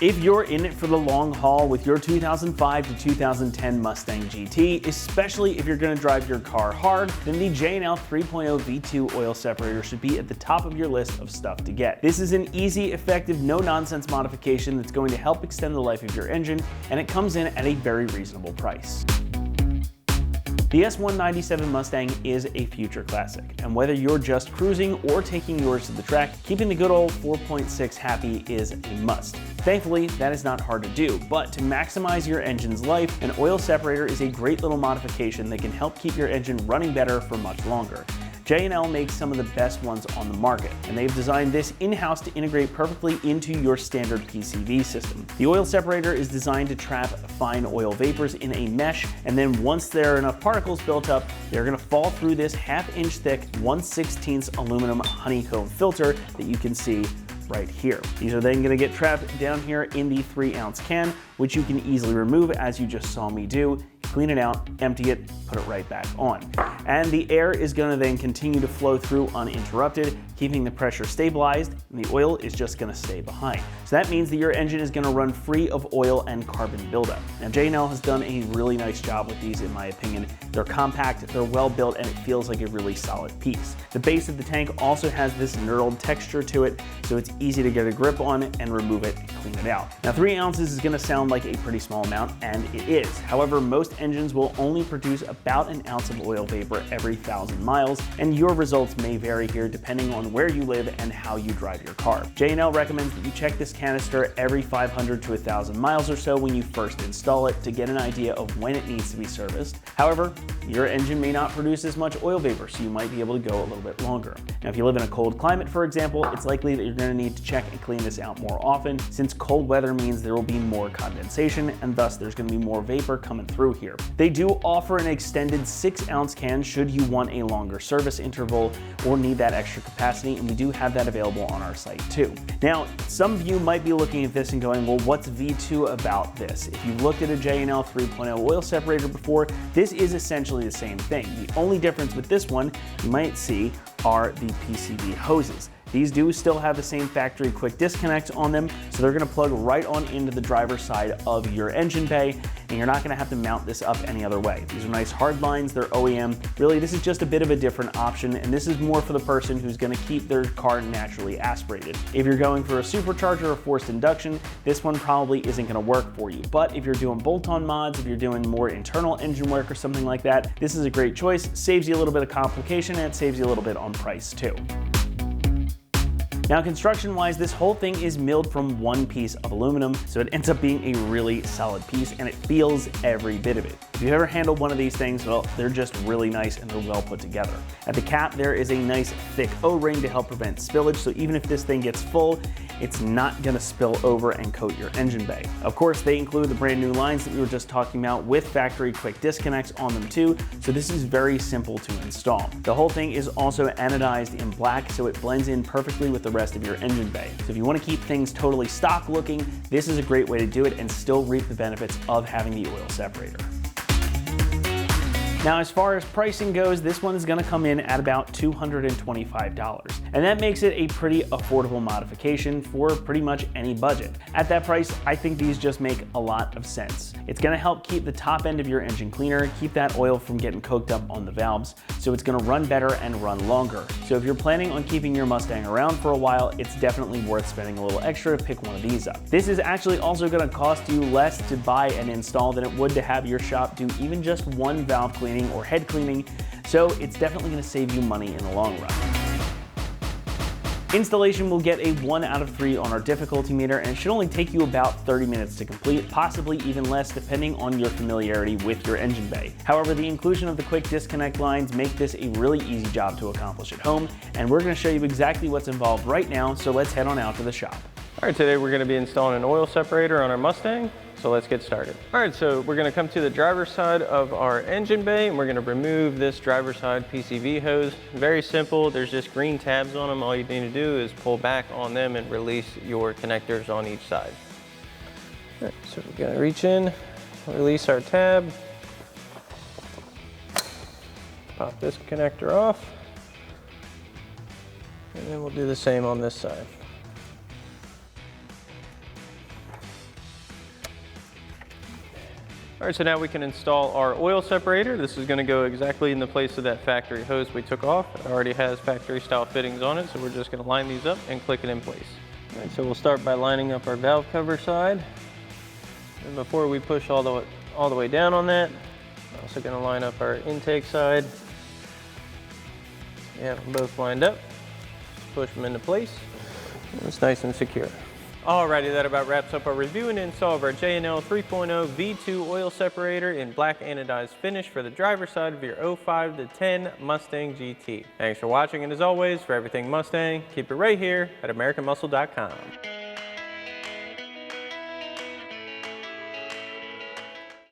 If you're in it for the long haul with your 2005 to 2010 Mustang GT, especially if you're going to drive your car hard, then the J&L 3.0 V2 Oil Separator should be at the top of your list of stuff to get. This is an easy, effective, no-nonsense modification that's going to help extend the life of your engine, and it comes in at a very reasonable price. The S197 Mustang is a future classic, and whether you're just cruising or taking yours to the track, keeping the good old 4.6 happy is a must. Thankfully, that is not hard to do, but to maximize your engine's life, an oil separator is a great little modification that can help keep your engine running better for much longer. J&L makes some of the best ones on the market, and they've designed this in-house to integrate perfectly into your standard PCV system. The oil separator is designed to trap fine oil vapors in a mesh, and then once there are enough particles built up, they're going to fall through this half-inch thick 1/16 aluminum honeycomb filter that you can see right here. These are then going to get trapped down here in the 3-ounce can, which you can easily remove as you just saw me do. Clean it out, empty it, put it right back on. And the air is going to then continue to flow through uninterrupted, keeping the pressure stabilized, and the oil is just going to stay behind. So that means that your engine is going to run free of oil and carbon buildup. Now J&L has done a really nice job with these in my opinion. They're compact, they're well built, and it feels like a really solid piece. The base of the tank also has this knurled texture to it, so it's easy to get a grip on and remove it and clean it out. Now 3 ounces is going to sound like a pretty small amount, and it is. However, most engines will only produce about 1 ounce of oil vapor every 1,000 miles, and your results may vary here depending on where you live and how you drive your car. J&L recommends that you check this canister every 500 to 1,000 miles or so when you first install it to get an idea of when it needs to be serviced. However, your engine may not produce as much oil vapor, so you might be able to go a little bit longer. Now, if you live in a cold climate, for example, it's likely that you're going to need to check and clean this out more often, since cold weather means there will be more condensation, and thus there's going to be more vapor coming through here. They do offer an extended 6-ounce can should you want a longer service interval or need that extra capacity, and we do have that available on our site too. Now, some of you might be looking at this and going, well, what's V2 about this? If you've looked at a J&L 3.0 oil separator before, this is essentially the same thing. The only difference with this one, you might see, are the PCV hoses. These do still have the same factory quick disconnects on them, so they're going to plug right on into the driver's side of your engine bay, and you're not going to have to mount this up any other way. These are nice hard lines, they're OEM. Really, this is just a bit of a different option, and this is more for the person who's going to keep their car naturally aspirated. If you're going for a supercharger or forced induction, this one probably isn't going to work for you. But if you're doing bolt-on mods, if you're doing more internal engine work or something like that, this is a great choice. Saves you a little bit of complication, and it saves you a little bit on price too. Now, construction-wise, this whole thing is milled from one piece of aluminum, so it ends up being a really solid piece, and it feels every bit of it. If you've ever handled one of these things, well, they're just really nice and they're well put together. At the cap, there is a nice thick O-ring to help prevent spillage, so even if this thing gets full, it's not gonna spill over and coat your engine bay. Of course, they include the brand new lines that we were just talking about with factory quick disconnects on them too, so this is very simple to install. The whole thing is also anodized in black, so it blends in perfectly with the rest of your engine bay. So if you want to keep things totally stock looking, this is a great way to do it and still reap the benefits of having the oil separator. Now, as far as pricing goes, this one is going to come in at about $225, and that makes it a pretty affordable modification for pretty much any budget. At that price, I think these just make a lot of sense. It's going to help keep the top end of your engine cleaner, keep that oil from getting coked up on the valves, so it's going to run better and run longer. So if you're planning on keeping your Mustang around for a while, it's definitely worth spending a little extra to pick one of these up. This is actually also going to cost you less to buy and install than it would to have your shop do even just one valve cleaning or head cleaning, so it's definitely going to save you money in the long run. Installation will get a 1 out of 3 on our difficulty meter, and it should only take you about 30 minutes to complete, possibly even less depending on your familiarity with your engine bay. However, the inclusion of the quick disconnect lines make this a really easy job to accomplish at home, and we're going to show you exactly what's involved right now, so let's head on out to the shop. All right, today we're going to be installing an oil separator on our Mustang, so let's get started. All right, so we're going to come to the driver's side of our engine bay, and we're going to remove this driver's side PCV hose. Very simple, there's just green tabs on them. All you need to do is pull back on them and release your connectors on each side. All right, so we're going to reach in, release our tab, pop this connector off, and then we'll do the same on this side. All right, so now we can install our oil separator. This is gonna go exactly in the place of that factory hose we took off. It already has factory style fittings on it, so we're just gonna line these up and click it in place. All right, so we'll start by lining up our valve cover side. And before we push all the way down on that, I'm also gonna line up our intake side. Yeah, both lined up. Just push them into place. And it's nice and secure. Alrighty, that about wraps up our review and install of our J&L 3.0 V2 Oil Separator in black anodized finish for the driver's side of your 05 to 10 Mustang GT. Thanks for watching, and as always, for everything Mustang, keep it right here at AmericanMuscle.com.